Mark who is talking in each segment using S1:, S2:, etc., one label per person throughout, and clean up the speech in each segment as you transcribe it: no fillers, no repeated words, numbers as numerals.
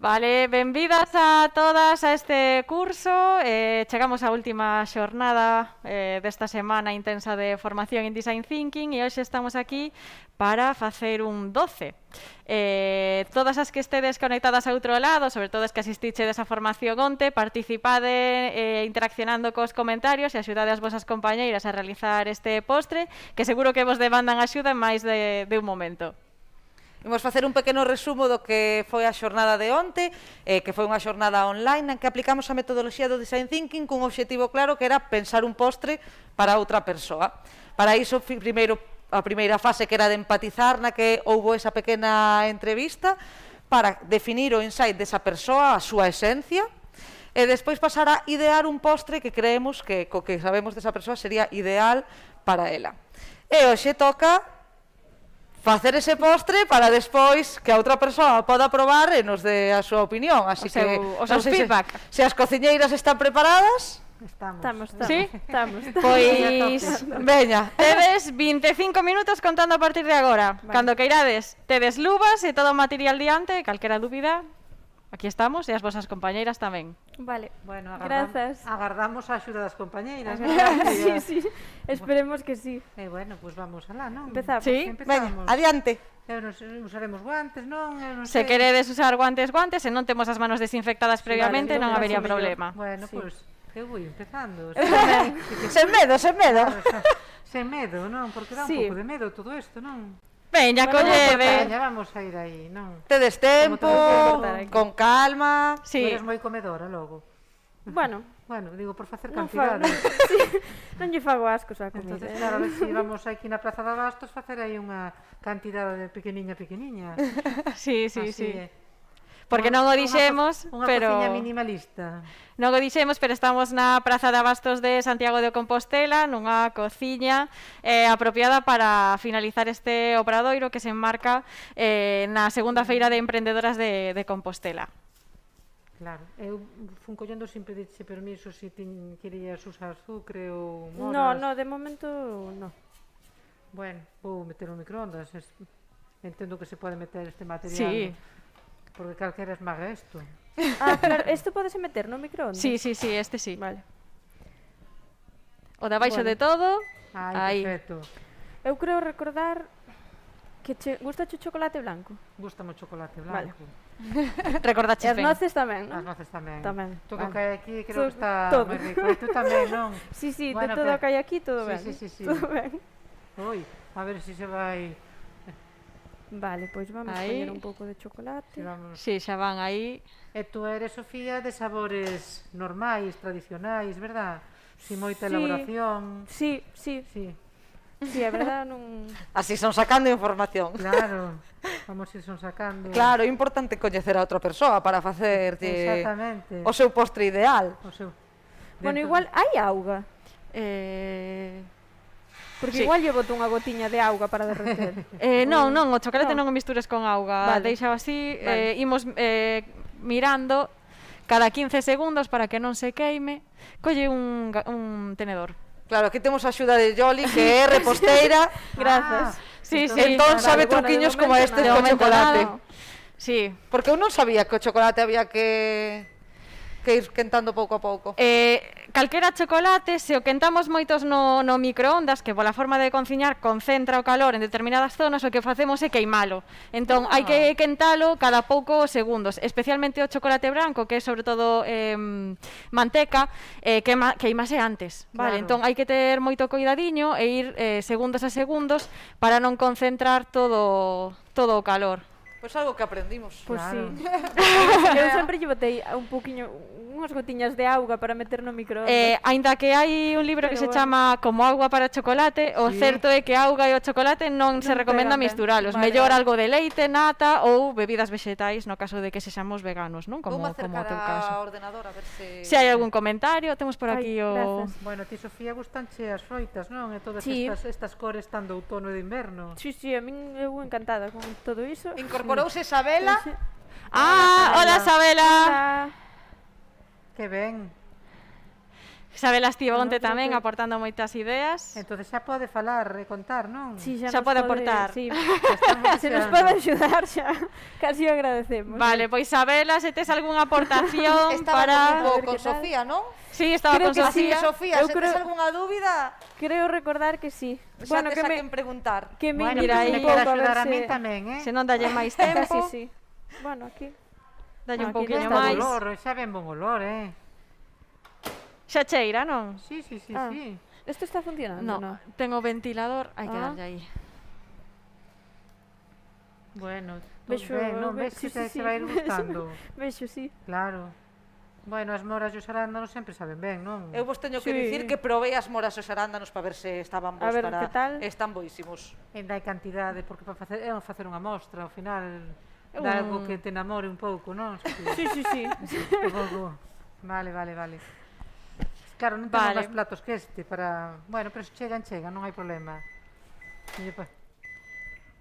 S1: Vale, benvidas a todas a este curso. Chegamos á última xornada desta semana intensa de formación en Design Thinking e hoxe estamos aquí para facer un 12. Todas as que estedes conectadas a outro lado, sobre todo as que asistiche desa formación onte, participade interaccionando cos comentarios e axudade as vosas compañeiras a realizar este postre, que seguro que vos demandan axuda en máis de un momento.
S2: Imos facer un pequeno resumo do que foi a xornada de onte, que foi unha xornada online en que aplicamos a metodoloxía do Design Thinking cun obxectivo claro que era pensar un postre para outra persoa. Para iso, primeiro, a primeira fase que era de empatizar, na que houbo esa pequena entrevista para definir o insight desa persoa, a súa esencia, e despois pasar a idear un postre que creemos que, co que sabemos desa persoa, sería ideal para ela. E hoxe toca facer ese postre para despois que a outra persoa poda probar e nos dé a súa opinión. Así que,
S1: o seu feedback.
S2: Se as cociñeiras están preparadas...
S3: Estamos.
S1: Sí?
S3: Estamos.
S1: Pois,
S2: veña.
S1: Tedes 25 minutos contando a partir de agora.
S3: Vale.
S1: Cando queirades, tedes luvas e todo o material diante, calquera dúbida, aquí estamos, e as vosas compañeiras tamén.
S3: Vale.
S4: Bueno,
S3: Grazas.
S4: agardamos a axuda das compañeiras.
S3: Sí. Esperemos que sí.
S4: Bueno, pues vamos alá, non?
S3: Empezamos.
S1: Sí.
S2: Veña,
S4: Empezamos.
S2: adiante.
S4: Usaremos guantes, non? Eu non
S1: Se
S4: sei.
S1: queredes usar guantes, e non temos as manos desinfectadas previamente,
S3: vale,
S1: non
S3: yo
S1: habería
S3: creo que
S1: problema.
S4: Bueno,
S3: Sí.
S4: pues, eu vou empezando.
S2: Sen medo, sen medo.
S4: Sen medo, non? Porque dá un
S3: Sí.
S4: pouco de medo todo isto, non?
S1: Veña,
S3: Bueno,
S1: collede.
S4: Veña, vamos a ir aí, non?
S2: Tedes tempo,
S3: Como te vou cortar aquí.
S2: con calma.
S4: Tú
S1: Sí.
S4: eres moi comedora logo.
S3: Bueno,
S4: Bueno, digo, por facer
S3: non fago,
S4: cantidades.
S3: sí, non lle fago ascos a comida.
S4: Entonces, claro, a ver se vamos aquí na Praza de Abastos facer aí unha cantidade de pequeniña.
S1: Sí.
S4: Así,
S1: Porque non o dixemos,
S4: unha
S1: pero
S4: cociña minimalista.
S1: non o dixemos, pero estamos na Praza de Abastos de Santiago de Compostela, nunha cociña apropiada para finalizar este obradoiro que se enmarca na segunda feira de emprendedoras de Compostela.
S4: Claro, eu fun collendo sin pedirche permiso se querías usar azucre ou moras.
S3: No, de momento no.
S4: Bueno, vou meter no microondas. Entendo que se pode meter este material.
S1: Sí.
S4: Porque calquera esmaga isto.
S3: Ah, claro, isto podese meter no microondas?
S1: Sí, este sí.
S3: Vale.
S1: O de abaixo
S3: Bueno.
S1: de todo,
S4: Ai,
S1: aí.
S4: perfecto.
S3: Eu creo recordar que che gusta o chocolate blanco.
S4: Gústame o chocolate
S3: Vale.
S4: blanco.
S1: Recordache
S3: E as
S1: ben.
S3: noces tamén,
S4: As
S3: non?
S4: noces tamén.
S3: Tamén,
S4: Todo
S3: vale.
S4: que hai aquí creo que está
S3: Todo.
S4: moi rico. E tú tamén, non?
S3: Sí,
S4: Bueno,
S3: de todo
S4: pero-
S3: o que hai aquí, todo
S4: Sí,
S3: ben.
S4: sí.
S3: Todo ben.
S4: Oi, a ver se se vai...
S3: Vale, pois vamos a
S1: Aí.
S3: poñer un pouco de chocolate.
S4: Se vamos...
S1: Sí, xa van aí.
S4: E tú eres, Sofía, de sabores normais, tradicionais, verdad? Sin moita
S3: Sí.
S4: elaboración.
S3: Sí,
S4: Sí,
S3: é verdad, non...
S2: Así son sacando información.
S4: claro. Vamos ir son sacando...
S2: Claro, é importante coñecer a outra persoa para facerlle
S4: Exactamente.
S2: o seu postre ideal.
S4: O seu...
S3: Bueno,
S4: Dentro-
S3: igual hai auga, porque
S1: Sí.
S3: igual lle boto unha gotiña de auga para derreter.
S1: Non, o chocolate
S3: No.
S1: non o mistures con auga.
S3: Vale.
S1: Deixa así,
S3: Vale.
S1: imos mirando cada 15 segundos para que non se queime. Colle un tenedor.
S2: Claro, aquí temos a axuda de Yoli, que é reposteira.
S3: Grazas.
S1: Sí,
S2: Entón sabe
S3: Vale, bueno,
S2: truquiños
S3: de
S2: como
S3: momento
S2: estes
S3: nada.
S2: co chocolate.
S1: Sí.
S2: Porque eu non sabía que o chocolate había que ir quentando pouco a pouco.
S1: Calquera chocolate, se o quentamos moitos no microondas, que pola forma de cociñar concentra o calor en determinadas zonas, o que facemos é queimalo. Entón, hai que quentalo cada poucos segundos, especialmente o chocolate branco, que é sobre todo manteca, queimase antes, vale?
S4: Claro.
S1: Entón, hai que ter moito coidadiño e ir segundos a segundos para non concentrar todo o calor.
S2: Pois algo que aprendimos.
S3: Pois
S4: Claro.
S3: sí. Eu sempre lle botei un pouquiño, unhas gotiñas de auga para meter no microondas.
S1: Aínda que hai un libro que
S3: Pero
S1: se
S3: bueno.
S1: chama Como auga para chocolate, o
S4: Sí.
S1: certo é que a auga e o chocolate non se
S3: Non
S1: recomenda
S3: pegan ben.
S1: misturalos.
S3: Vale,
S1: Mellor
S3: vale.
S1: algo de leite, nata ou bebidas vexetais no caso de que sexamos veganos, non?
S2: Vou
S1: Como o
S2: acercar
S1: teu
S2: a
S1: caso.
S2: ordenador a ver se...
S1: Se hai algún comentario, temos por
S3: Ai,
S1: aquí o...
S3: grazas.
S4: Bueno, ti, Sofía, gustanche as froitas, non? E todas
S3: Sí.
S4: estas cores tan de outono e de inverno.
S3: Sí, a min eu encantada con todo iso.
S2: Incorporouse Isabela.
S1: Ah, hola Sabela.
S3: Hola.
S4: Que ben.
S1: Isabela estivo onte
S3: creo
S1: tamén
S3: que-
S1: aportando moitas ideas.
S4: Entonces xa pode falar e contar, non?
S3: Sí,
S1: Xa
S3: nos
S1: pode aportar.
S3: Sí.
S4: Estamos
S3: Se nos
S4: deseando.
S3: pode axudar xa, casi o agradecemos.
S1: Vale, pois Isabela, se tes algunha aportación
S2: Estaba
S1: para...
S2: no
S3: A
S2: grupo
S3: ver
S2: con
S3: que tal.
S2: Sofía, non?
S1: Sí, estaba
S3: Creo
S1: con
S3: que
S2: Así
S1: Sofía.
S2: que, Sofía,
S3: Eu
S2: se
S3: creo-
S2: tes algunha dúbida,
S3: Creo recordar que sí.
S2: xa
S3: Bueno,
S2: tes a quen preguntar.
S3: que me
S4: Bueno,
S1: Mira,
S4: pues
S1: aí-
S4: me
S3: indiques un
S4: quero
S3: pouco a ver
S4: axudar a min
S3: se...
S4: tamén,
S1: Se non dalle máis tempo,
S3: Casi sí. Bueno, aquí.
S1: dalle un
S3: Aquí
S1: pouquiño
S3: está.
S1: máis.
S4: Olor, xa ven bon olor,
S1: Xa cheira, non?
S4: Sí, sí, sí,
S3: Ah.
S4: sí.
S3: Esto está funcionando,
S1: No,
S3: ¿no?
S1: tengo ventilador, hai que
S3: Ah.
S1: darlle aí.
S4: Bueno,
S3: Vexo-
S4: ben, non ves
S3: sí,
S4: que
S3: sí,
S4: se
S3: sí.
S4: vai ir gustando.
S3: Vexo, sí.
S4: Claro. Bueno, as moras e os arándanos sempre saben ben, non?
S2: Eu vos teño que
S3: Sí.
S2: dicir que probei as moras e os arándanos para ver se estaban bons
S3: A ver,
S2: para...
S3: que tal?
S2: Están boísimos.
S4: Ainda hai cantidade, porque para facer, é facer unha mostra, ao final
S1: É
S4: dá
S1: un-
S4: algo que te enamore un pouco, non?
S3: Sí, sí, sí.
S4: Un pouco. Vale, vale, vale. Claro, non temos
S1: Vale.
S4: máis platos que este para... Bueno, pero se chegan, non hai problema. E pa-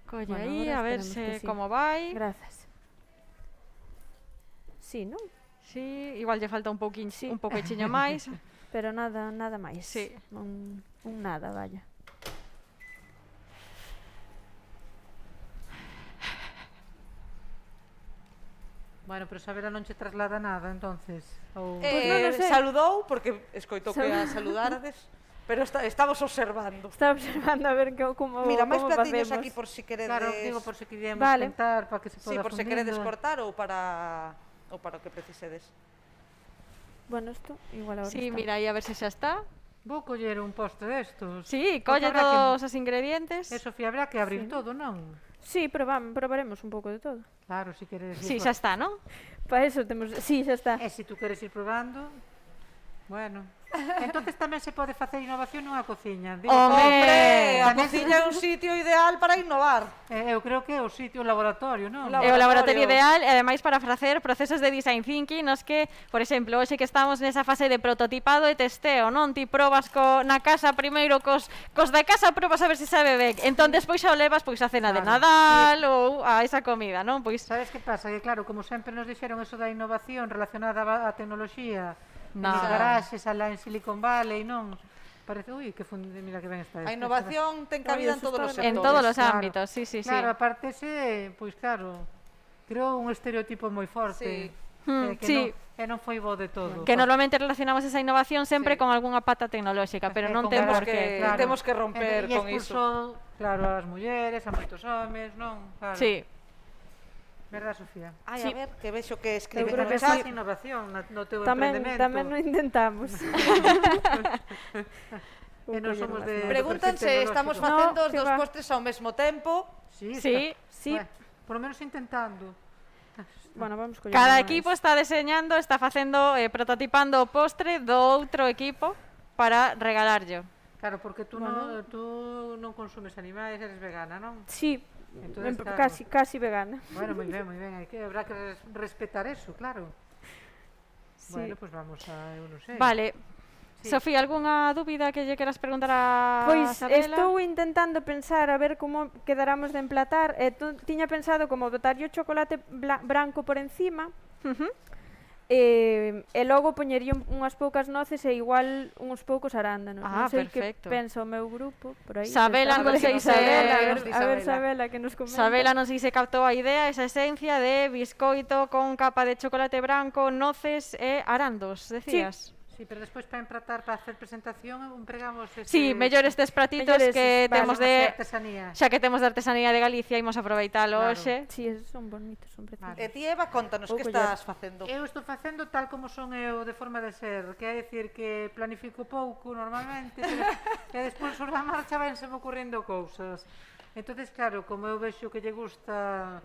S1: Colle
S3: Bueno,
S1: aí,
S3: agora
S1: a ver
S3: esperemos que
S1: se
S3: sí.
S1: como vai.
S3: Gracias. Sí, ¿no?
S1: Sí, igual lle falta un pouquiño,
S3: Sí.
S1: un pouquiño máis.
S3: Pero nada máis.
S1: Sí.
S3: Un nada, vaya.
S4: Bueno, pero Sabela non che traslada nada, entonces. Ou...
S3: non o sei.
S2: Saludou, porque escoitou que a saludarades, pero estamos observando.
S3: Estaba observando a ver como
S2: Mira, máis
S3: como
S2: platiños
S3: facemos.
S2: aquí por si queredes...
S4: Claro, digo por se queríamos
S3: Vale.
S4: contar, para que se
S2: Sí,
S4: poda
S2: por se
S4: fundindo.
S2: queredes cortar ou para o que precisedes.
S3: Bueno, esto igual ahora
S1: Sí,
S3: está.
S1: mira aí a ver se xa está.
S4: Vou coller un postre destos.
S1: Sí,
S4: Porque
S1: colle
S4: habrá
S1: todos os ingredientes.
S4: Que... Sofía, habrá que abrir
S3: Sí.
S4: todo, non?
S3: Sí, probaremos un pouco de todo.
S4: Claro, si queres ir
S1: Sí,
S4: por-
S1: xa está, non?
S3: Para eso temos... Sí, xa está.
S4: E se tú queres ir probando, bueno. Entonces tamén se pode facer innovación nunha cociña. Digo,
S2: Hombre, a
S4: tamén-
S2: cociña é un sitio ideal para innovar.
S4: Eu creo que é o sitio, o laboratorio, non?
S2: O
S1: É o laboratorio
S2: Laboratorio.
S1: ideal e ademais para facer procesos de design thinking nos que, por exemplo, hoxe que estamos nesa fase de prototipado e testeo, non? Ti probas na casa primeiro cos da casa probas a ver se sabe ben. Entón despois xa o levas pois a cena de
S4: Claro.
S1: Nadal ou a esa comida, non? Pois
S4: Sabes que pasa? Que claro, como sempre nos dixeron eso da innovación relacionada á tecnoloxía,
S1: No.
S4: nos garaxes, alá en Silicon Valley, non? Parece, ui, que mira que ben está.
S2: A innovación ten cabida en
S3: eso
S2: todos os
S3: está
S2: sectores.
S1: en todos os
S4: Claro.
S1: ámbitos, sí, sí, sí.
S4: Claro, aparte pois claro, creou un estereotipo moi forte.
S2: Sí.
S1: Hmm,
S4: que
S1: sí.
S4: non foi bo de todo.
S1: Que normalmente relacionamos esa innovación sempre
S2: Sí.
S1: con algunha pata tecnolóxica, pero non
S4: con
S1: ten por
S4: garaxe,
S1: qué.
S2: Temos que romper
S4: E
S2: con
S4: expulsou, claro, as mulleres, a moitos homes, non? Claro.
S1: Sí.
S4: Verdad, Sofía?
S2: Ai,
S3: Sí.
S2: a ver, que vexo que escribe
S3: creo
S2: no
S3: que
S2: chat.
S3: sí.
S4: Innovación no teu
S3: Tamén
S4: emprendemento.
S3: no intentamos.
S4: E non somos de...
S2: Preguntan
S4: perfil
S2: se estamos
S4: tecnolóxico.
S2: facendo os
S3: que
S2: dos
S3: va.
S2: postres ao mesmo tempo.
S4: Sí,
S1: Sí,
S3: sí.
S4: Bueno, por lo menos intentando.
S3: Bueno, vamos coller
S1: Cada
S3: máis.
S1: equipo está deseñando, está facendo, prototipando o postre do outro equipo para regalarlo.
S4: Claro, porque tú,
S3: Bueno.
S4: tú non consumes animais, eres vegana, non?
S3: Sí,
S4: Entonces, claro.
S3: casi vegana.
S4: Bueno, moi ben, hai que, habrá que respetar eso, claro.
S3: Sí.
S4: Bueno, pues vamos a, eu non sei.
S1: Vale.
S4: Sí.
S1: Sofía, algunha dúbida que lle queras preguntar a
S3: Pois
S1: Sabela?
S3: estou intentando pensar a ver como quedáramos de emplatar. Tiña pensado como botarlle o chocolate branco por encima
S1: Ujú.
S3: e logo poñería unhas poucas noces e igual uns poucos arándanos.
S1: Ah,
S3: Non sei
S1: perfecto.
S3: que pensa o meu grupo por aí.
S1: Sabela,
S2: non sei se-
S3: Sabela,
S2: que nos di
S3: a ver
S2: Sabela.
S3: Sabela que nos comenta.
S1: Sabela non sei se captou a idea, esa esencia de biscoito con capa de chocolate branco, noces e arandos, decías.
S4: Sí, pero despois para empratar, para hacer presentación, empregamos ese...
S1: Sí, mellor estes pratitos
S3: mellores,
S1: que
S3: vale,
S1: temos
S4: de
S1: de
S4: artesanía.
S1: xa que temos de artesanía de Galicia, imos aproveitalo
S4: Claro.
S1: hoxe.
S3: Sí, esos son bonitos, son preciosos.
S2: E ti, Eva, contanos,
S3: Vou
S2: que
S3: coller.
S2: estás facendo?
S4: Eu estou facendo tal como son eu de forma de ser, que é dicir que planifico pouco normalmente, pero que despois sobre a marcha vense me ocurrindo cousas. Entonces, claro, como eu vexo que lle gusta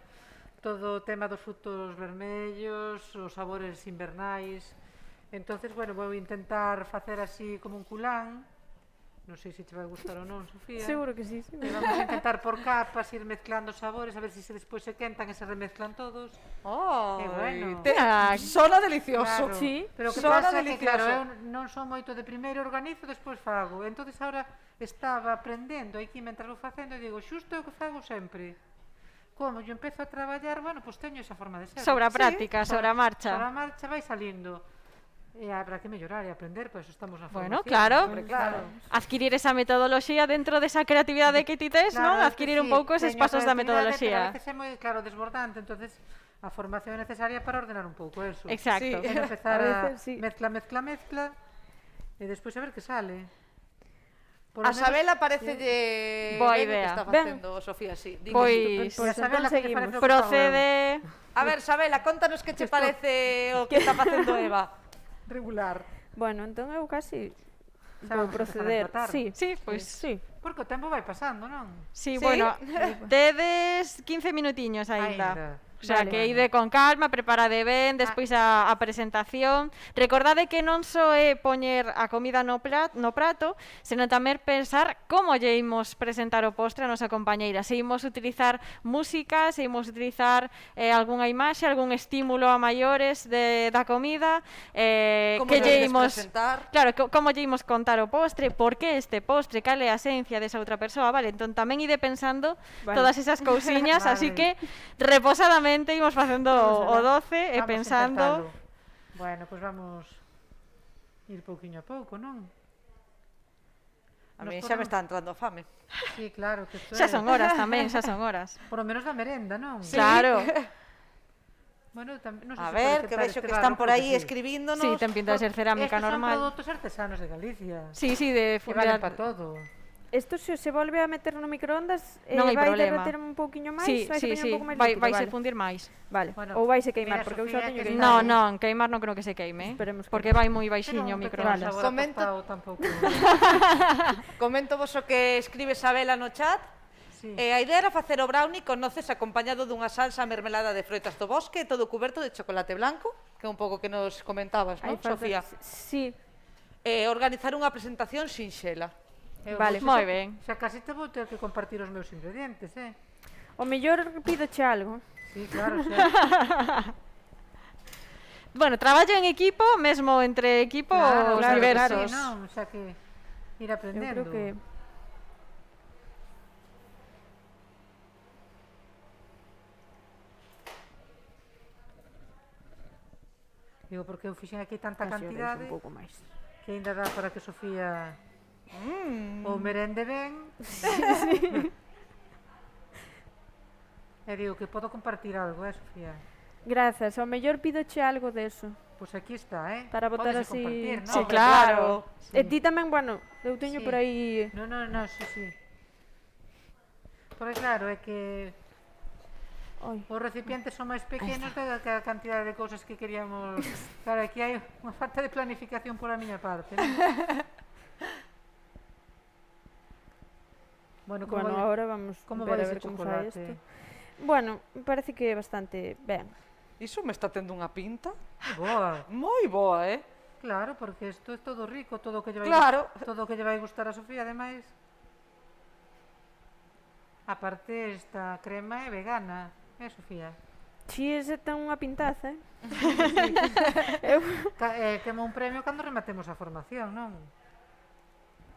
S4: todo o tema dos frutos vermellos, os sabores invernais, entonces, bueno, vou intentar facer así como un culán. Non sei se te vai gustar ou non, Sofía.
S3: Seguro que sí. Sí.
S4: E vamos a intentar por capas ir mezclando sabores, a ver se despois se quentan e se remezclan todos.
S2: Oh,
S4: Qué bueno.
S2: Sona delicioso.
S4: Claro,
S3: Sí,
S4: pero que
S2: sona
S4: pasa que, claro,
S2: delicioso.
S4: eu non son moito de primeiro organizo, despois fago. Entonces agora estaba aprendendo aquí mentras vou facendo e digo, xusto é o que fago sempre. Como eu empezo a traballar, bueno, pois teño esa forma de ser.
S1: Sobre a
S2: Sí,
S1: práctica, sobre a marcha.
S4: Sobre a marcha vai salindo. E habrá que mellorar e aprender, por eso estamos na
S1: Bueno,
S4: formación.
S1: claro.
S2: Hombre, claro.
S1: Adquirir esa metodoloxía dentro desa creatividade que ti tes, non? Adquirir un pouco eses pasos da metodoloxía.
S4: Pero a veces é moi, claro, desbordante, entonces a formación é necesaria para ordenar un pouco eso.
S1: Exacto.
S2: Sí.
S4: E non empezar
S3: A
S4: a
S3: veces sí.
S4: mezcla, e despois a ver que sale. Por
S2: A
S4: lo menos-
S2: Sabela parecelle
S1: Boa
S2: ben o que
S1: idea.
S2: está
S3: Ben.
S2: facendo, Sofía, sí. Dinos.
S1: Pois
S4: E a Sabela,
S3: entón
S4: que lle
S3: seguimos.
S4: parece o que fago eu?
S1: procede...
S2: A ver, Sabela, contanos que che parece o que está facendo Eva.
S4: Regular.
S3: Bueno, entón eu casi
S4: Xa
S3: vou
S4: vamos a empezar a
S3: proceder.
S4: empatar.
S3: Sí,
S1: Sí, pois...
S3: sí.
S4: Porque o tempo vai pasando, non?
S1: Sí,
S2: Sí?
S1: bueno, tedes 15 minutiños aínda.
S4: Aínda.
S1: O sea,
S3: Vale.
S1: que ide con calma, preparade ben, despois a presentación. Recordade que non só é poñer a comida no prato, senón tamén pensar como lle imos presentar o postre a nosa compañeira. Se imos utilizar música, se imos utilizar algunha imaxe, algún estímulo a maiores da comida,
S2: Como
S1: que
S2: lle
S1: lle
S2: ides
S1: imos...
S2: presentar?
S1: Claro, como lle imos contar o postre, por que este postre, cal é a esencia desa outra persoa, vale? Entón tamén ide pensando
S3: Vale.
S1: todas esas cousiñas, así
S4: Vale.
S1: que reposadamente imos facendo o 12 e
S4: Vamos a
S1: pensando...
S4: intentalo. Bueno, pois vamos ir pouquiño a pouco, non?
S2: A
S4: Nos
S2: mí xa me
S4: podemos-
S2: está entrando fame.
S4: Sí, claro, que isto
S1: Xa
S4: é-
S1: son horas tamén, xa son horas.
S4: Por lo menos da merenda, non?
S1: Claro.
S4: Bueno, non sei
S2: A
S4: se
S2: ver,
S4: pode
S2: que
S4: quentar
S2: vexo
S4: este
S2: que
S4: barro,
S2: están por
S4: creo
S2: aí
S4: que sí.
S2: escribíndonos.
S1: Sí, ten pinta de ser cerámica
S4: Estos son
S1: normal.
S4: produtos artesanos de Galicia.
S1: Sí, sí, de
S4: Que valen
S1: fundir.
S4: para todo.
S3: Isto se volve a meter no microondas,
S1: Non hai
S3: vai
S1: problema.
S3: derreter un pouquiño máis,
S1: Sí,
S3: vai
S1: sí,
S3: poñer
S1: sí,
S3: un pouco máis
S1: vai
S3: líquido,
S1: se
S3: vale.
S1: fundir máis.
S3: Vale,
S4: Bueno,
S3: ou vai se queimar,
S4: mira,
S3: porque eu
S4: Sofía,
S3: xa teño
S4: que
S3: queimado.
S1: Non, queimar non creo que se queime,
S3: Esperemos que
S1: porque
S3: non.
S1: vai moi baixiño o
S4: Pero un
S1: microondas.
S4: pequeno sabor a
S2: Comento-
S4: tostado tampouco.
S2: Comento vos o que escribe Sabela no chat.
S4: Sí.
S2: A idea era facer o brownie con noces acompañado dunha salsa mermelada de froitas do bosque, todo cuberto de chocolate blanco, que é un pouco que nos comentabas, non, Sofía?
S3: Sí,
S2: Organizar unha presentación sinxela.
S3: Vale.
S1: Moi ben.
S4: Xa casi te vou ter que compartir os meus ingredientes,
S3: o mellor pídoche algo.
S4: Sí, claro, xa.
S1: Bueno, traballo en equipo, mesmo entre equipos
S3: claro,
S1: diversos.
S4: Sí, non, xa que ir
S3: Eu
S4: aprendendo.
S3: creo que
S4: Digo, porque eu fixen aquí tanta
S3: casi o deixo
S4: cantidade
S3: un pouco máis.
S4: que ainda dá para que Sofía ou merende ben. E digo que podo compartir algo, Sofía?
S3: Grazas, ao mellor pídoche algo deso.
S4: Pois aquí está,
S3: Para botar
S4: Pódese
S3: así-
S4: compartir, non?
S1: Sí,
S2: Hombre,
S1: claro.
S4: Sí.
S3: E ti tamén, bueno, eu teño
S4: Sí.
S3: por aí...
S4: No, sí. Porque claro, é que
S3: Oi,
S4: os recipientes son máis pequenos da que a cantidade de cousas que queríamos. Claro, aquí hai unha falta de planificación pola miña parte, non? Bueno, como
S3: bueno,
S4: vai-
S3: agora vamos
S4: como
S3: ver
S4: vai
S3: a
S4: ese
S3: ver como sai
S4: chocolate?
S3: isto. Bueno, me parece que é bastante ben.
S2: Iso me está tendo unha pinta
S4: Boa.
S2: moi boa,
S4: Claro, porque isto é todo rico, todo o que lle vai
S2: Claro.
S4: todo o que lle vai gustar a Sofía, ademais. Aparte esta crema é vegana, Sofía?
S3: Si ese ten unha pintaza,
S4: Como un premio cando rematemos a formación, non?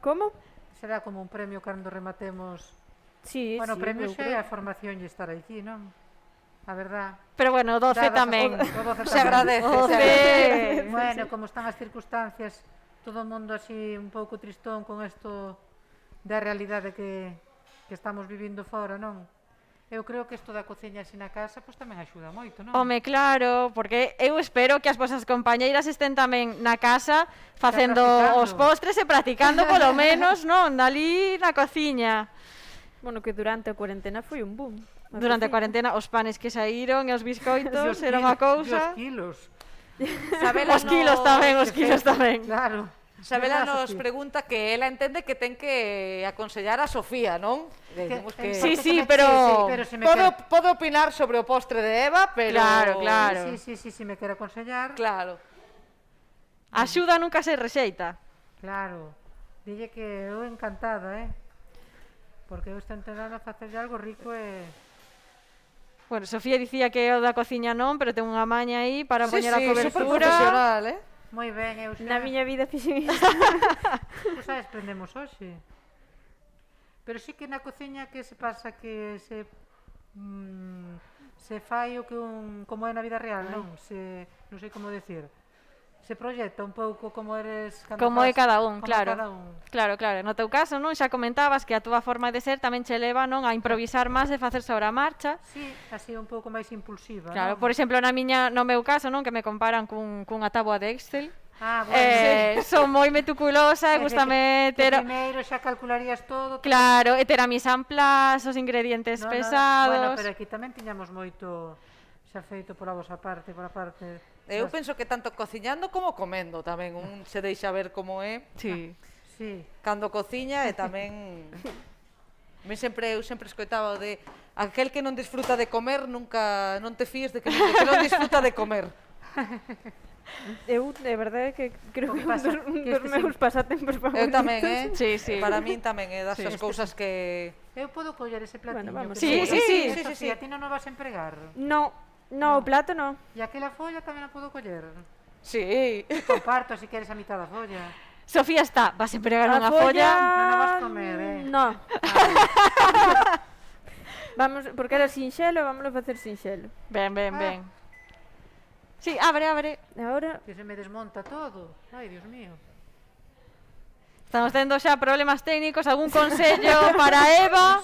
S3: Como?
S4: Será como un premio cando rematemos.
S3: Sí,
S4: Bueno, o
S3: sí,
S4: premio
S3: eu
S4: xa é
S3: creo.
S4: a formación e estar aquí, non? A verdad.
S1: Pero bueno, 12
S4: Dadas
S1: tamén.
S4: o 12
S2: Se
S4: tamén.
S2: agradece.
S1: O
S2: se agradece.
S1: 12.
S4: Bueno, como están as circunstancias, todo o mundo así un pouco tristón con isto da realidade que estamos vivindo fora, non? Eu creo que isto da cociña así na casa pois tamén axuda moito, non?
S1: Home, claro, porque eu espero que as vosas compañeiras estén tamén na casa facendo
S4: practicando.
S1: os postres e practicando polo menos, non, dali na cociña.
S3: Bueno, que durante a cuarentena foi un boom.
S1: Durante a cuarentena os panes que saíron e os biscoitos
S4: Os
S1: era unha cousa.
S4: Os kilos.
S2: Sabela
S1: Os kilos
S2: nos-
S1: tamén, os kilos tamén.
S4: Claro.
S2: Sabela
S4: Verdad,
S2: nos
S4: Sofía?
S2: pregunta que ela entende que ten que aconsellar a Sofía, non? Le dicimos que...
S1: Sí,
S4: Porque
S1: sí,
S4: se me-
S1: pero-
S4: pero se me
S2: Podo opinar sobre o postre de Eva, pero...
S1: Claro, claro.
S4: Sí, me quero aconsellar.
S2: Claro.
S1: A axuda nunca se rexeita.
S4: Claro. Dille que eu encantada, porque eu estou intentando facer algo rico e...
S1: Bueno, Sofía dicía que o da cociña non, pero ten unha maña aí para
S2: Sí,
S1: poñer a
S2: sí, super
S1: cobertura.
S2: profesional,
S4: Moi ben, eu xa...
S3: Na miña vida fixen isto.
S4: Pois sabes, prendemos hoxe. Pero sí que na cociña que se pasa que se fai o que como é na vida real, non? Non sei como decir. se proxecta un pouco como eres cando
S1: Como é
S4: fas-
S1: cada un,
S4: como
S1: claro.
S4: cada un.
S1: Claro, claro. No teu caso, non, xa comentabas que a túa forma de ser tamén che leva, non, a improvisar máis e facer sobre a marcha.
S4: Sí, así un pouco máis impulsiva,
S1: Claro,
S4: non?
S1: por exemplo, no meu caso, non, que me comparan cunha táboa de Excel.
S4: Ah, bueno,
S1: Son moi meticulosa,
S4: é que-
S1: gustame
S4: que
S1: ter...
S4: primeiro xa calcularías todo.
S1: Claro, e ter a mise en place, os ingredientes
S4: No,
S1: pesados.
S4: Bueno, pero aquí tamén tiñamos moito xa feito pola vosa parte, pola parte...
S2: Eu penso que tanto cociñando como comendo tamén un se deixa ver como é
S1: Sí.
S4: Sí,
S2: cando cociña e tamén eu sempre escoitaba o de aquel que non disfruta de comer nunca non te fíes de que non disfruta de comer.
S3: Eu, de verdade, que creo
S4: O
S3: que
S4: que pasa
S3: un
S4: que
S3: dos
S4: este
S3: meus pasatempos favoritos.
S2: Eu tamén,
S1: Sí, sí.
S2: Para min tamén é das
S1: Sí.
S2: as cousas que
S4: eu podo coller ese platiño.
S3: Bueno, vamos.
S4: que
S1: Sí,
S4: tengo.
S1: sí,
S2: sí, sí,
S4: Sofía,
S2: sí.
S4: ti non o vas a empregar.
S3: No, o plato no.
S4: E aquela folla tamén a podo coller.
S2: sí.
S4: Comparto, se queres a mitad da folla.
S1: Sofía está, vas a empregar
S3: A
S1: unha folla.
S4: Non a vas comer,
S3: No. Vamos, porque era sinxelo, vámonos facer sinxelo.
S1: Ben, ben, ben. Sí, abre, abre.
S3: E agora,
S4: Que se me desmonta todo. Ai, Dios mío.
S1: Estamos tendo xa problemas técnicos, algún consello para Eva?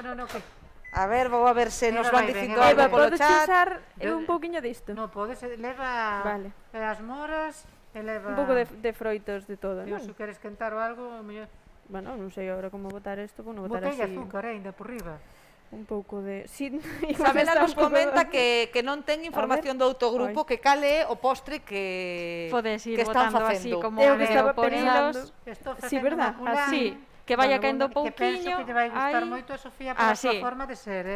S4: No, que...
S2: A ver, vou a ver se nos
S4: Eva
S2: van
S4: vai ben,
S2: dicindo
S4: Eva
S2: algo
S3: Eva,
S4: vai
S2: polo
S3: podes
S2: chat.
S3: usar un pouquiño disto?
S4: No, podes, leva
S3: Vale.
S4: as moras e leva...
S3: Un pouco de froitos de todo,
S4: Digo,
S3: non?
S4: se queres quentar ou algo, o mellor...
S3: Bueno, non sei agora como botar isto, vou non botar
S4: Botella
S3: así.
S4: azúcar, ainda por riba.
S3: Un pouco de... Sí,
S2: Sabela
S3: está
S2: nos
S3: un pouco-
S2: comenta que non ten información do outro grupo, que cale é o postre que
S1: Podes ir
S2: que están
S1: botando así
S2: facendo.
S1: como
S3: Eu que estaba
S1: por
S3: pensando.
S1: hilos.
S4: Estou
S3: Sí,
S4: facendo
S3: verdad?
S4: unha culán,
S1: Sí, que vaya
S3: Bueno,
S1: caendo
S3: bueno,
S4: que penso
S1: pouquiño.
S4: que lle vai gustar
S1: Ai.
S4: moito a Sofía pola súa
S1: sí.
S4: forma de ser,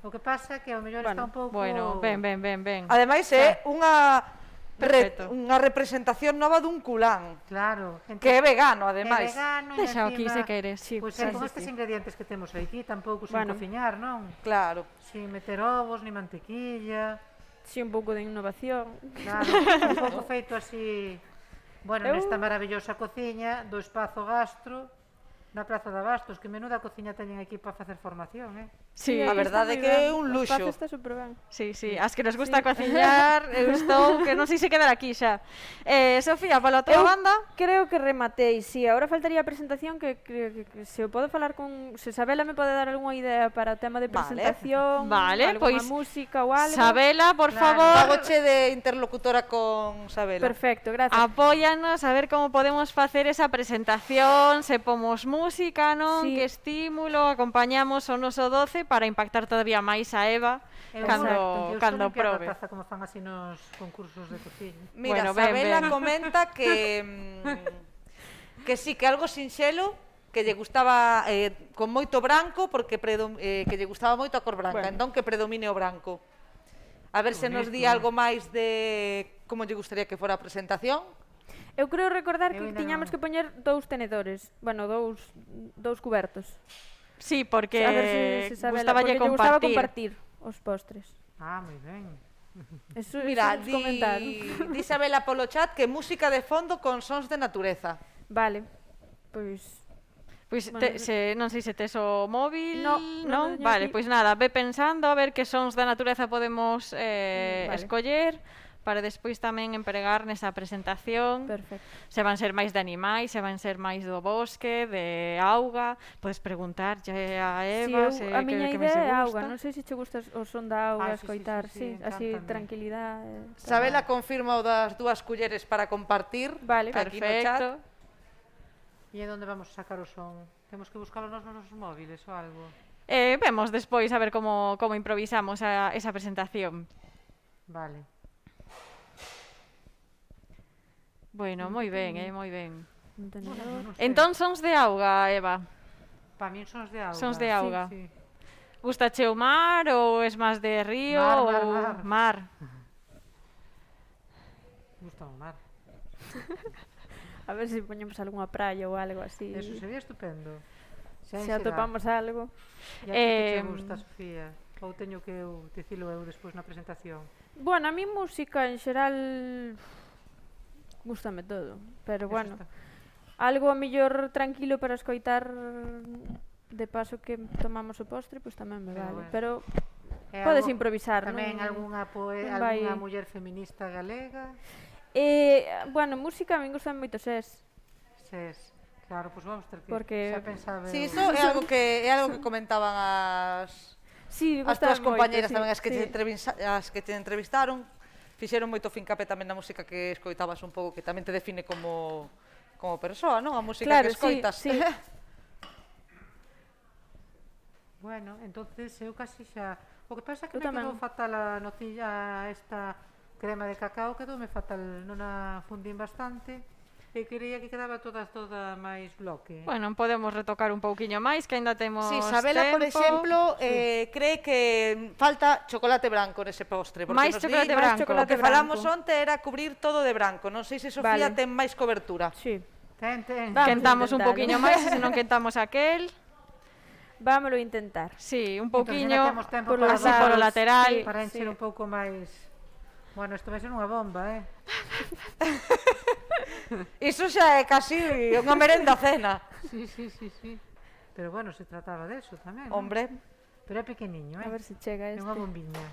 S4: O que pasa é que ao mellor
S3: Bueno,
S4: está un pouco...
S1: Bueno, ben, ben, ben, ben.
S2: Ademais é
S1: Perfecto.
S2: unha representación nova dun culán,
S4: Claro.
S2: que é vegano,
S4: é
S2: ademais.
S4: vegano e
S1: Deixa aquí
S4: encima...
S1: se queres.
S3: Sí,
S4: Pois
S3: sí,
S4: con
S3: sí,
S4: estes
S3: sí.
S4: ingredientes que temos aquí, tampouco sin
S3: Bueno.
S4: cociñar, non?
S2: Claro.
S4: Sin meter ovos, ni mantequilla...
S3: Sí, un pouco de innovación.
S4: Claro, un pouco feito así... Bueno,
S3: Eu-
S4: nesta maravillosa cociña do Espazo Gastro na Praza de Abastos, que menuda cociña teñen aquí para facer formación,
S1: Sí,
S2: A
S3: aquí está
S2: verdade
S3: moi
S2: que é
S3: ben.
S2: un
S3: O
S2: luxo.
S3: espazo está super ben.
S1: sí, sí. As que nos gusta cociñar, eu estou, que non sei se quedar aquí xa. Sofía, pola tua
S3: Eu
S1: banda?
S3: creo que rematei, sí. Agora faltaría a presentación que creo que se o podo falar con... Se Sabela me pode dar algunha idea para o tema de
S2: Vale.
S3: presentación,
S1: Vale,
S3: alguna
S1: pois,
S3: música ou algo.
S1: Sabela, por
S4: Claro.
S1: favor,
S2: Fagoche de interlocutora con Sabela.
S3: Perfecto, gracias.
S1: apóyanos a ver como podemos facer esa presentación, se pomos música, non?
S3: Sí.
S1: Que estímulo, acompañamos o noso 12 para impactar todavía máis a Eva
S4: Eu
S1: cando
S4: estou limpiando
S1: probe.
S4: a taza como fan así nos concursos de cociña.
S2: Mira,
S1: Bueno, ben,
S2: Sabela
S1: ben.
S2: comenta que sí, que algo sinxelo, que lle gustaba con moito branco, porque que lle gustaba moito a cor branca,
S3: Bueno.
S2: entón que predomine o branco. A ver se nos di algo máis de como lle gustaría que fora a presentación.
S3: Eu creo recordar que
S4: Eu ainda
S3: tiñamos
S4: non.
S3: que poñer 2 tenedores. Bueno, dous cubertos.
S1: Sí, porque
S3: A ver se Sabela,
S1: gustaballe
S3: porque lle gustaba
S1: compartir.
S3: compartir os postres.
S4: Ah, moi ben.
S3: Eso,
S2: Mira,
S3: eso nos comentaron.
S2: di Isabela polo chat que música de fondo con sons de natureza.
S3: Vale, pois...
S1: Pois
S3: Bueno,
S1: non sei se tes o móvil,
S3: No,
S1: non?
S3: non teño
S1: Vale,
S3: aquí.
S1: pois nada, ve pensando a ver que sons da natureza podemos
S3: Vale.
S1: escoller para despois tamén empregar nesa presentación.
S3: Perfecto.
S1: Se van ser máis de animais, se van ser máis do bosque, de auga. Podes preguntarlle a Eva
S3: Sí,
S1: se
S3: a miña
S1: que máis se
S3: idea é
S1: gusta.
S3: auga. Non sei se che gusta o son da auga,
S4: Ah, sí, sí,
S3: escoitar,
S4: sí, sí,
S3: así
S4: encántame.
S3: tranquilidade. tal.
S2: Sabela confirma o das dúas culleres para compartir.
S3: Vale,
S2: aquí no chat.
S1: Perfecto.
S4: E onde vamos a sacar o son? Temos que buscalo nos nosos móviles ou algo?
S1: Vemos despois a ver como improvisamos esa presentación.
S4: Vale.
S1: Bueno, moi ben, moi ben.
S3: Non teño
S4: Bueno,
S3: nada.
S4: non sei.
S1: Entón, sons de auga, Eva.
S4: Pa min sons de auga.
S1: Sons de auga.
S4: Sí, sí.
S1: Gustache o mar ou es máis de río
S4: Mar,
S1: ou
S4: mar,
S1: mar?
S4: Gusta o mar.
S3: A ver se poñemos algunha praia ou algo así.
S4: Eso sería estupendo. Xa
S3: Se atopamos algo.
S4: E a ti que te
S1: Em,
S4: gusta, Sofía? Ou teño que eu dicilo eu despois na presentación?
S3: Bueno, a mí música en xeral gústame todo, pero
S4: Eso
S3: bueno,
S4: está.
S3: algo a mellor tranquilo para escoitar de paso que tomamos o postre, pois tamén me
S4: Pero
S3: vale,
S4: bueno.
S3: pero
S4: E
S3: podes
S4: algo-
S3: improvisar,
S4: Tamén
S3: non?
S4: algunha
S3: non vai-
S4: algunha muller feminista galega?
S3: Bueno, música a min gustan moito SES.
S4: Ses. Claro, pois vamos ter que
S3: Porque-
S4: xa pensaba.
S2: Sí, iso é algo que comentaban
S3: Sí,
S2: as
S3: gustan
S2: túas compañeras
S3: moito,
S2: tamén,
S3: sí,
S2: as que te entrevistaron, fixeron moito fincapé tamén na música que escoitabas un pouco, que tamén te define como persoa, non? A música
S3: Claro,
S2: que escoitas.
S3: sí, sí.
S4: Bueno, entonces eu casi xa... O que pasa é que
S3: Eu
S4: me quedou
S3: tamén.
S4: fatal a nocilla esta crema de cacao, quedoume fatal, non a fundín bastante. E quería que quedaba toda máis bloque.
S1: Bueno, podemos retocar un pouquiño máis, que aínda temos
S2: Sí, Sabela, por
S1: tempo.
S2: exemplo, cree que falta chocolate branco nese postre. Porque
S1: Máis
S2: nos
S1: chocolate
S2: di,
S1: branco.
S2: O que falamos
S3: branco.
S2: onte era cubrir todo de branco. Non sei se Sofía
S3: Vale.
S2: ten máis cobertura.
S3: Sí.
S4: Ten.
S3: Vamos
S1: Quentamos un
S3: intentalo.
S1: pouquiño máis, e se non quentamos aquel.
S3: Vámoslo a intentar.
S1: Sí, un
S4: Entón,
S1: pouquiño
S4: ainda temos tempo
S3: polo
S4: para
S1: así
S3: lados,
S1: polo lateral.
S3: sí.
S4: para encher un pouco máis... Bueno, isto vai ser unha bomba,
S2: Iso xa é casi unha merenda cena.
S4: Sí. Pero bueno, se trataba de eso tamén, non?
S2: Hombre,
S4: Pero é pequeniño,
S3: A ver se chega
S4: É
S3: este.
S4: unha bombiña.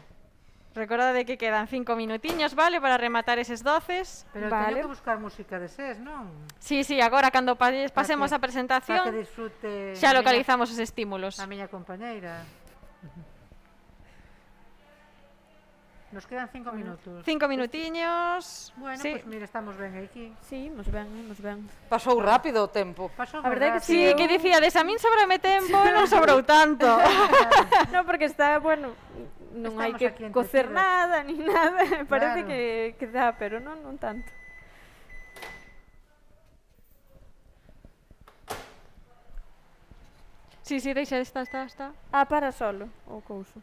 S1: Recordade que quedan 5 minutiños, vale, para rematar eses doces.
S4: Pero
S3: Vale.
S4: teño que buscar música de SES, non?
S1: Sí, agora cando pasemos a
S4: Para que
S1: presentación,
S4: disfrute
S1: xa
S4: a
S1: localizamos os estímulos.
S4: miña compañeira. Nos quedan 5 minutos.
S1: 5 minutiños.
S4: Bueno,
S1: sí.
S4: pues mira, estamos ben aquí.
S3: Sí, nos ven, nos ven.
S2: pasou rápido o tempo.
S4: Pasou
S3: A verdade que
S1: Sí,
S3: eu-
S1: que dicíades, a min sobrame tempo, non sobrou tanto.
S3: No, porque está, bueno, non hai
S4: Estamos
S3: que
S4: aquí
S3: cocer
S4: entretenidas.
S3: nada, ni nada. Parece
S4: Claro.
S3: que dá, pero non tanto.
S1: Sí, deixa, está.
S3: Para solo, o couso.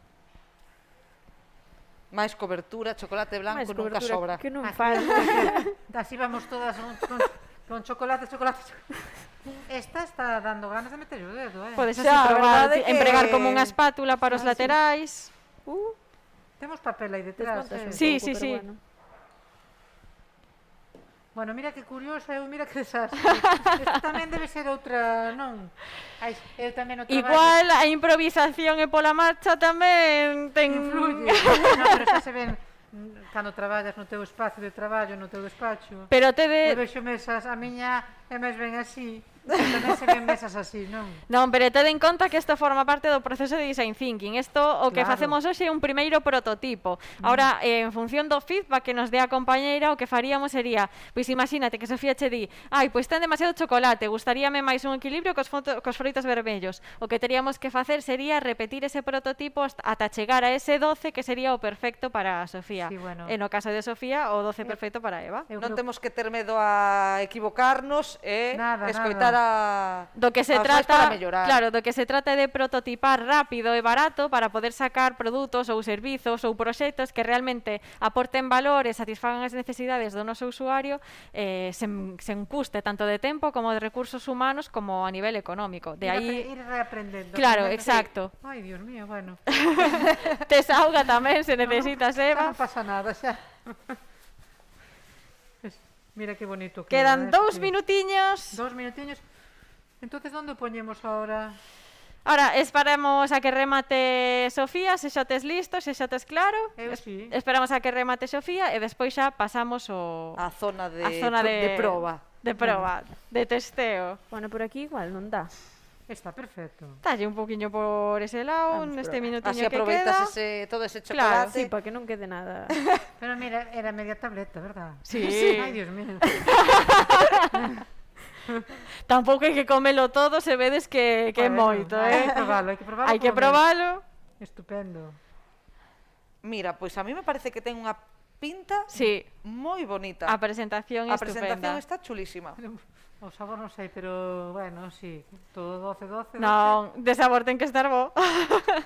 S2: Máis cobertura, chocolate blanco
S3: Mais
S2: nunca
S3: cobertura
S2: sobra.
S3: que non
S4: Ah,
S3: falta.
S4: Así vamos todas con chocolate. Esta está dando ganas de meter o dedo,
S1: Podes así
S2: Xa, a
S1: probar,
S2: verdade que-
S1: empregar como unha espátula para os
S3: Ah, sí.
S1: laterais.
S4: Temos papel aí detrás,
S3: Desmontas un
S1: Sí,
S3: pouco,
S1: sí.
S3: pero bueno.
S4: Bueno, mira que curiosa, mira que desastre. Isto tamén debe ser outra, non? Ai, eu tamén o traballo.
S1: Igual a improvisación e pola marcha tamén ten...
S4: Influye. No, pero xa se ven cando traballas no teu espacio de traballo, no teu despacho.
S1: Pero
S4: Eu
S1: tede...
S4: vexo mesas, a miña é máis ben así. Tamén se ven mesas así, non?
S1: Non, pero tede en conta que isto forma parte do proceso de design thinking. Isto o que
S4: Claro.
S1: facemos hoxe é un primeiro prototipo. Ahora, en función do feedback que nos dé a compañeira, o que faríamos sería, pois imagínate que Sofía che di, pois ten demasiado chocolate, gustaríame máis un equilibrio cos froitos vermellos. O que teríamos que facer sería repetir ese prototipo ata chegar a ese 12 que sería o perfecto para Sofía.
S4: Sí, bueno.
S1: E no caso de Sofía, o 12 perfecto para Eva.
S4: Eu
S2: Non
S4: creo-
S2: temos que ter medo a equivocarnos e
S4: Nada,
S2: escoitar
S1: Do que se
S2: aos máis
S1: trata,
S2: para mellorar.
S1: claro, do que se trata é de prototipar rápido e barato para poder sacar produtos ou servizos ou proxectos que realmente aporten valor e satisfagan as necesidades do noso usuario sen custe tanto de tempo como de recursos humanos como a nivel económico. De aí
S4: ir reaprendendo.
S1: Claro,
S4: aprendendo.
S1: exacto.
S4: Ai, Dios mío, bueno.
S1: tes auga tamén se necesitas,
S4: Xa
S1: Eva.
S4: non pasa nada, xa. Mira que bonito
S1: Quedan 2 minutiños.
S4: 2 minutiños. Entonces, onde o poñemos ahora?
S1: Ahora, esperamos a que remate Sofía, se xa tes listo, se xa tes claro.
S4: Eu sí.
S1: Esperamos a que remate Sofía e despois xa pasamos
S2: a zona de,
S1: a zona
S2: de proba.
S1: De proba, de testeo.
S3: Bueno, por aquí igual non dá.
S4: Está perfecto.
S1: Talle un poquinho por ese lado,
S3: Vamos
S1: neste
S3: probar.
S1: minutiño
S2: Así
S1: que
S2: aproveitas
S1: queda.
S2: todo ese
S1: Claro,
S2: chocolate.
S3: Sí, para que non quede nada.
S4: Pero mira, era media tableta, verdad?
S1: Sí.
S4: Ai, Dios mío.
S1: Tampouco hai que comelo todo, se vedes que é
S4: Bueno,
S1: moito,
S4: Hai que probarlo, hai que probarlo.
S1: Hai que
S4: polo
S1: probalo.
S4: menos. Estupendo.
S2: Mira, pois a mí me parece que ten unha pinta
S1: Sí,
S2: moi bonita.
S1: a presentación é
S2: A presentación
S1: estupenda.
S2: está chulísima.
S4: O sabor non sei, pero bueno, sí, todo 12.
S1: Non, de sabor ten que estar bo.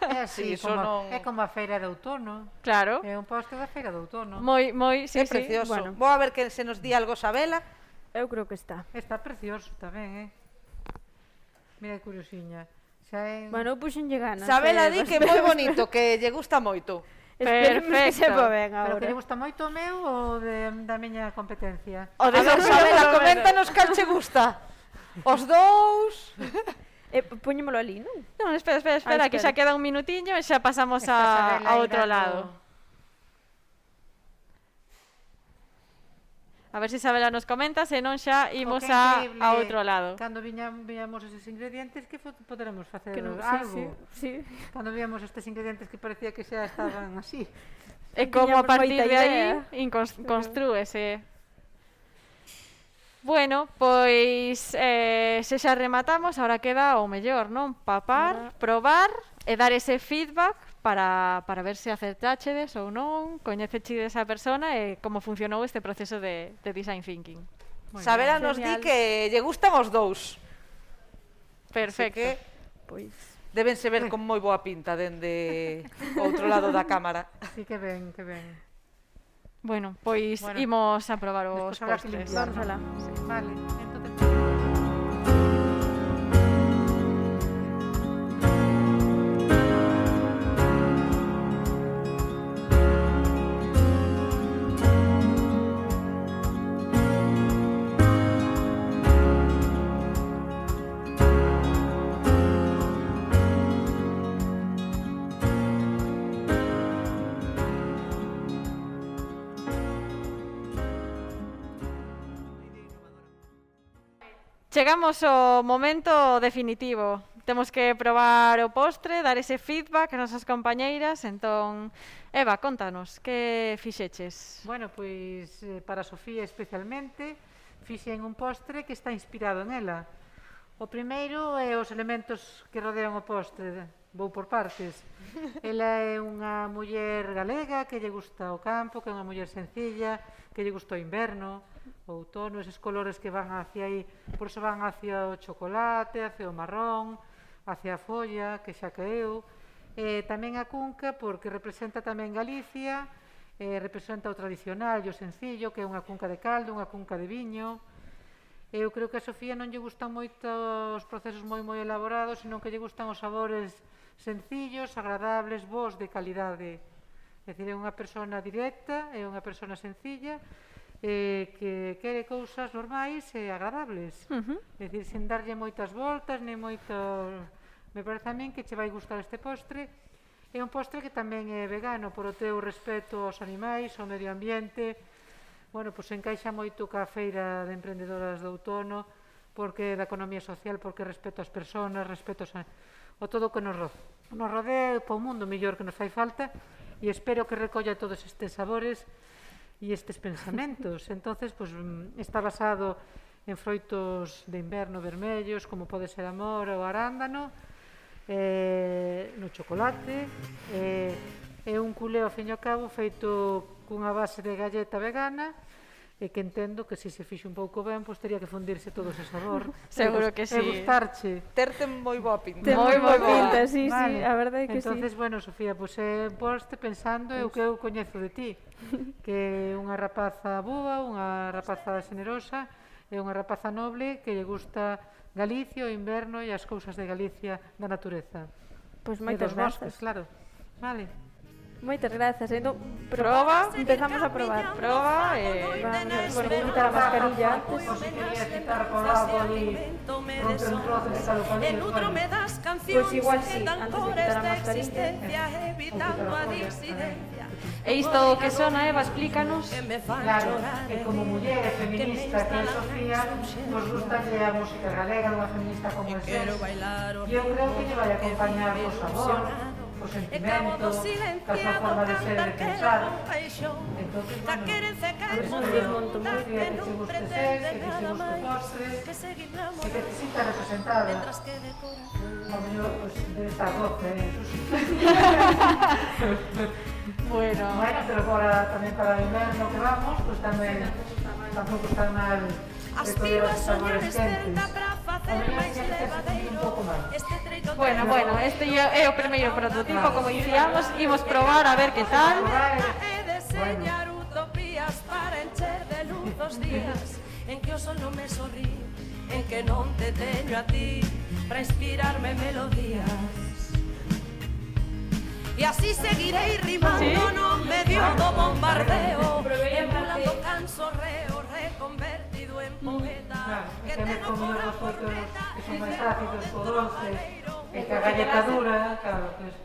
S4: É
S2: Sí,
S4: así,
S2: iso
S4: como,
S2: non-
S4: é como a feira de outono.
S1: Claro.
S4: É un postre da feira de outono.
S1: Moi,
S2: É
S1: sí, sí.
S2: precioso.
S3: bueno.
S2: Vou a ver que se nos di algo Sabela.
S3: Eu creo que está.
S4: Está precioso tamén, Mira que curiosiña. Xa é...
S3: Bueno, eu puxenlle ganas.
S2: Sabela di que é moi bonito, que lle gusta moito.
S3: Esperemos que
S1: Perfecto.
S3: sepa ben
S4: Pero que
S3: agora.
S4: lle gusta moito o meu ou da miña competencia?
S1: O de
S2: A ver,
S1: Sofía,
S2: Sabela,
S1: polo menos.
S2: coméntanos cal che gusta. Os dous.
S3: Poñémolo ali, non?
S1: Non, espera, que
S3: espera.
S1: xa queda un minutiño e xa pasamos
S4: Está Sabela
S1: a
S4: aí
S1: outro
S4: dando-
S1: lado. A ver se Isabela nos comenta, se non xa imos
S4: O que é
S1: a
S4: increíble,
S1: outro lado.
S4: Cando viñamos eses ingredientes, que poderemos facer
S3: Que non,
S4: algo.
S3: sí.
S4: Cando víamos estes ingredientes que parecía que xa estaban así.
S1: E como a
S3: tiñamos
S1: partir
S3: moita
S1: de aí
S3: idea.
S1: construese. Bueno, pois se xa rematamos, ahora queda o mellor, non? Papar, probar e dar ese feedback para ver se acertáchedes ou non, coñecechedes a persona e como funcionou este proceso de design thinking.
S2: Sabela nos di
S3: Genial.
S2: que lle gustan os dous.
S1: Perfecto.
S2: Así que
S3: Pois
S2: débense ver con moi boa pinta dende o outro lado da cámara.
S4: Sí, que ben, que ben.
S1: Bueno, pois
S4: Bueno,
S1: imos a probar os
S4: Despois habrá que
S1: postres.
S4: limpiar,
S3: Vamos alá.
S4: ¿no? Vale, entonces...
S1: Chegamos ao momento definitivo. Temos que probar o postre, dar ese feedback ás nosas compañeiras. Entón, Eva, contanos, que fixeches?
S4: Bueno, pois para Sofía especialmente fixen un postre que está inspirado en ela. O primeiro é os elementos que rodean o postre, vou por partes. Ela é unha muller galega que lle gusta o campo, que é unha muller sencilla, que lle gusta o inverno, o outono, eses colores que van hacia aí, por iso van hacia o chocolate, hacia o marrón, hacia a folla, que xa caeu. Tamén a cunca, porque representa tamén Galicia, representa o tradicional e o sencillo, que é unha cunca de caldo, unha cunca de viño. Eu creo que a Sofía non lle gustan moito os procesos moi elaborados, senón que lle gustan os sabores sencillos, agradables, bons, de calidade. É dicir, é unha persona directa, é unha persona sencilla, que quere cousas normais e agradables. É dicir, sen darlle moitas voltas, nem moito... Me parece a min que che vai gustar este postre. É un postre que tamén é vegano, por o teu respeto aos animais, ao medio ambiente. Bueno, pois encaixa moito ca feira de emprendedoras do outono, porque da economía social, porque respeto ás persoas, respeto o todo o que nos rodea, para o mundo mellor que nos fai falta, e espero que recolla todos estes sabores e estes pensamentos. Entonces, pois, está basado en froitos de inverno vermellos, como pode ser a mora ou arándano, no chocolate, é un culé ao fin e ao cabo feito cunha base de galleta vegana, e que entendo que se fixe un pouco ben, pois tería que fundirse todo ese sabor.
S1: Seguro que sí.
S4: E gustarche.
S2: Terte moi boa pinta.
S3: ten
S1: Moi
S3: moi boa
S1: boa.
S3: pinta, sí,
S4: Vale.
S3: a verdade é que
S4: Entonces,
S3: sí.
S4: bueno, Sofía, pois é poste pensando o que eu coñezo de ti, que é unha rapaza boa, unha rapaza generosa, é unha rapaza noble que lle gusta Galicia, o inverno e as cousas de Galicia da natureza.
S3: Pois
S4: E
S3: moitas
S4: dos bosques,
S3: grazas.
S4: claro. Vale.
S3: Moitas grazas. Entón,
S1: Proba.
S3: Empezamos a probar.
S1: Proba e...
S3: Vamos a ver, bueno, vou quitar a mascarilla antes.
S4: Por si querías quitar por algo ali, rompe un trozo de tal o cual, bueno.
S3: Pois igual sí, antes de quitar a mascarilla.
S1: E isto o que sona, Eva, explícanos.
S4: Claro, e como muller feminista que é Sofía, nos gustalle a música galega, unha feminista como é Sés. E eu creo que lle vai acompañar o sabor, o sentimento, a súa forma de ser e de pensar. Entonces, bueno, por iso eu monto moi que te guste Sés, que te guste o postre, e que te sinta representada. Ao mellor, pues, debe estar 12, Susi.
S1: Bueno,
S4: Bueno, pero para, tamén para o inverno que vamos, pues tamén tampouco está mal recoller os sabores quentes. A mellor xa te sentir un pouco mal.
S1: bueno, este é o primeiro prototipo, como dicíamos, imos probar a ver que tal.
S5: Deseñar utopías para encher de luz os días en que o sol non me sorrí, en que non te teño a ti para inspirarme melodías. E así seguirei rimando
S1: ¿Sí?
S5: no medio do bombardeo, emulando canso reo reconvertido en poeta.
S4: Claro, é que me comido os frutos que son máis ácidos co dulce, e que a galleta dura, claro, pues,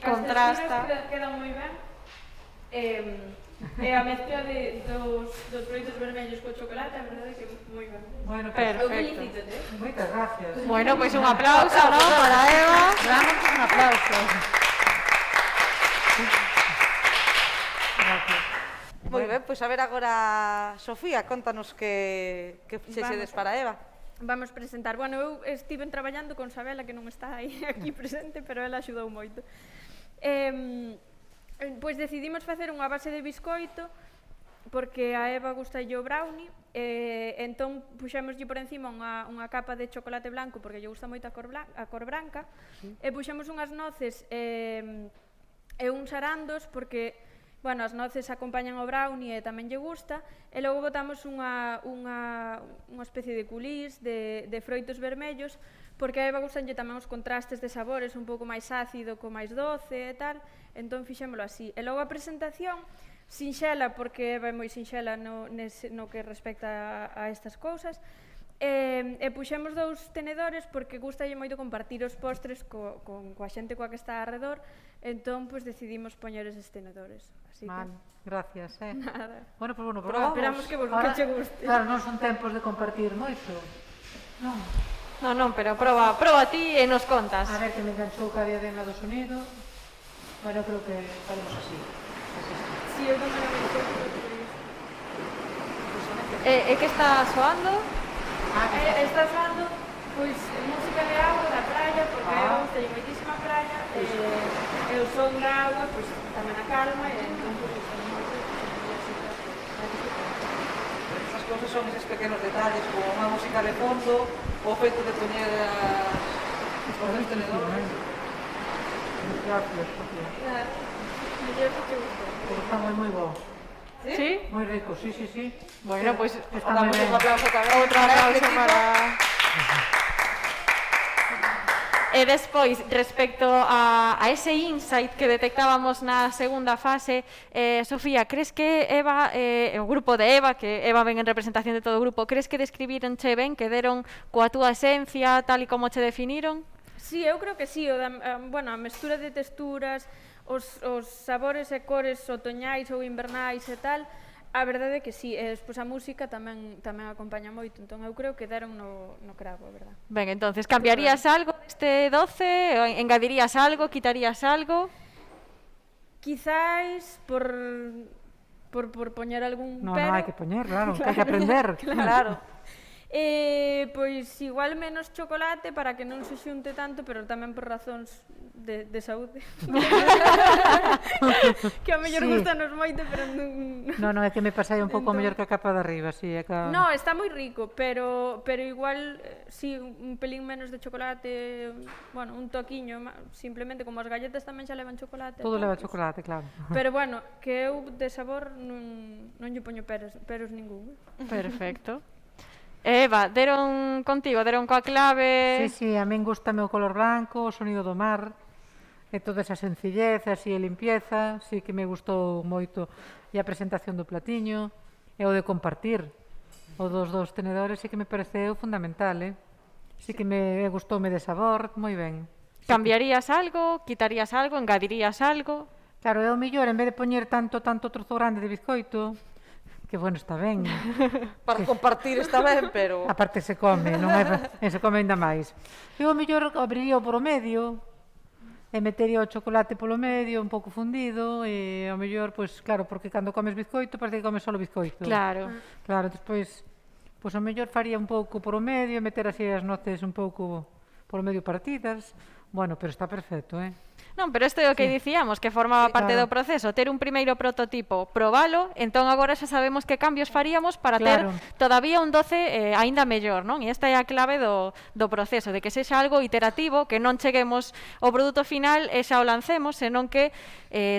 S1: Contrasta.
S3: Queda moi ben. E a mezcla dos froitos vermellos co chocolate, a verdade que moi ben.
S4: Bueno,
S3: Eu
S1: Perfecto.
S3: felicítate.
S4: moitas gracias.
S1: Bueno, pois un aplauso, ¿no? Para Eva.
S2: Damos un aplauso.
S4: Gracias.
S2: Moi ben, pois a ver agora, Sofía, contanos que xexedes para Eva.
S3: Vamos presentar. Bueno, eu estive traballando con Sabela, que non está aí aquí presente, pero ela axudou moito. Pois decidimos facer unha base de biscoito, porque a Eva gusta o brownie, entón puxémoslle por encima unha capa de chocolate blanco, porque lle gusta moito a cor branca, e puxemos unhas noces e uns arandos, porque bueno, as noces acompañan o brownie e tamén lle gusta, e logo botamos unha especie de culís de froitos vermellos, porque a Eva gustanlle tamén os contrastes de sabores, un pouco máis ácido co máis doce e tal, entón fixémolo así. E logo a presentación, sinxela, porque Eva é moi sinxela no que respecta a estas cousas, e puxemos 2 tenedores porque gustalle moito compartir os postres coa xente coa que está arredor, entón pois decidimos poñer eses tenedores. Así
S4: Vale,
S3: que
S4: gracias,
S3: nada.
S4: Bueno, pues bueno,
S2: Probamos.
S3: Esperamos que
S4: Ahora,
S3: che guste.
S4: Claro, non son tempos de compartir moito. Non.
S1: Non, pero proba ti e nos contas.
S4: A ver que me enganchou cada diadema do sonido. Bueno, creo que faremos así.
S3: Si, eu tamén o vexo.
S1: E que está soando?
S3: Está soando pois música de agua da praia, porque a Eva gusta moitísima praia, e o son da agua pois tamén a calma, e entón pois gusta moito.
S2: Esas cousas son eses pequenos detalles, como unha música de fondo, o feito de poñer os tenedores.
S4: Gracias, Sofía.
S3: Mellor que che gustou.
S4: Pues está moi bo.
S1: Sí?
S4: Moi rico, sí.
S1: Bueno, pois
S4: Está moi
S2: Damos
S4: ben.
S2: un aplauso tamén.
S1: outro aplauso
S2: este equipo.
S1: para... E despois, respecto a ese insight que detectábamos na segunda fase, Sofía, crees que Eva, o grupo de Eva, que Eva ven en representación de todo o grupo, crees que describironche ben, que deron coa túa esencia, tal e como che definiron?
S3: Sí, eu creo que sí, bueno, a mestura de texturas, os sabores e cores otoñais ou invernais e tal, a verdade é que sí, e despois a música tamén acompaña moito, entón eu creo que deron no cravo, a verdade.
S1: Ben, entonces, cambiarías algo deste 12? Engadirías algo? Quitarías algo?
S3: Quizáis por poñer algún
S4: No,
S3: pero...
S4: hai que poñer, claro, que hai que aprender.
S2: Claro.
S3: Pois igual menos chocolate para que non se xunte tanto, pero tamén por razóns de saúde. Que a mellor
S4: Sí.
S3: gustanos moito, pero non...
S4: No, é que me pasei un pouco
S3: Entón-
S4: mellor que a capa de arriba, sí, é que...
S3: No, está moi rico, pero igual sí, un pelín menos de chocolate, bueno, un toquiño, simplemente como as galletas tamén xa levan chocolate.
S4: Todo
S3: tal,
S4: leva
S3: pois.
S4: chocolate, claro.
S3: Pero bueno, que eu de sabor non lle poño peros ningún.
S1: Perfecto. Eva, deron contigo, deron coa clave...
S4: Sí, a min gustame o color blanco, o sonido do mar, e toda esa sencillez, así e limpieza, sí que me gustou moito, e a presentación do platiño, e o de compartir, o dos tenedores, sí que me pareceu fundamental, sí que me gustoume de sabor, moi ben.
S1: Cambiarías algo? Quitarías algo? Engadirías algo?
S4: Claro, é o mellor, en vez de poñer tanto trozo grande de bizcoito, que bueno, está ben.
S2: Para compartir está ben, pero...
S4: A parte se come, non é, se come ainda máis. Eu o mellor abriría por o medio, e metería o chocolate polo medio, un pouco fundido, e ao mellor, pois, claro, porque cando comes bizcoito, parece que comes solo bizcoito.
S1: Claro.
S4: Claro, despois, pois ao mellor faría un pouco por o medio, e meter así as noces un pouco por o medio partidas. Bueno, pero está perfecto,
S1: Non, pero isto é o que dicíamos, que formaba parte
S4: claro.
S1: do proceso, ter un primeiro prototipo, probalo, entón agora xa sabemos que cambios faríamos para
S4: Claro.
S1: ter todavía un 12 aínda mellor, non? E esta é a clave do proceso, de que sexa algo iterativo, que non cheguemos ao produto final e xa o lancemos, senón que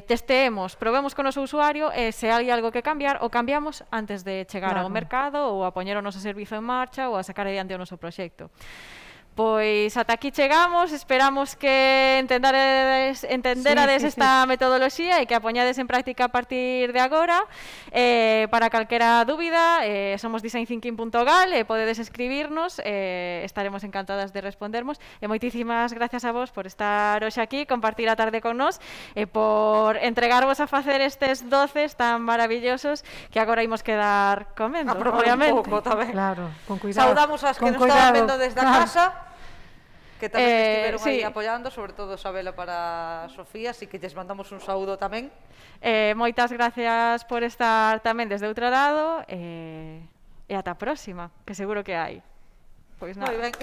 S1: testeemos, probemos con o noso usuario e se hai algo que cambiar, o cambiamos antes de chegar ao
S4: Claro.
S1: mercado ou a poñer o noso servizo en marcha ou a sacar adiante o noso proxecto. Pois ata aquí chegamos, esperamos que entenderades esta metodoloxía e que a poñades en práctica a partir de agora. Para calquera dúbida, somos designthinking.gal e podedes escribirnos, estaremos encantadas de respondermos. E moitísimas gracias a vos por estar hoxe aquí, compartir a tarde con nós e por entregarvos a facer estes doces tan maravillosos que agora imos quedar comendo, obviamente.
S2: Un pouco tamén.
S4: Claro, con cuidado.
S2: Saudamos as que
S4: con
S2: nos estaban
S4: cuidado.
S2: vendo desde a casa, que tamén estiveron
S1: sí.
S2: aí apoiando, sobre todo Sabela para Sofía, así que lles mandamos un saúdo tamén.
S1: Moitas gracias por estar tamén desde outro lado e ata a próxima, que seguro que hai. Pois nada.
S2: Moi ben.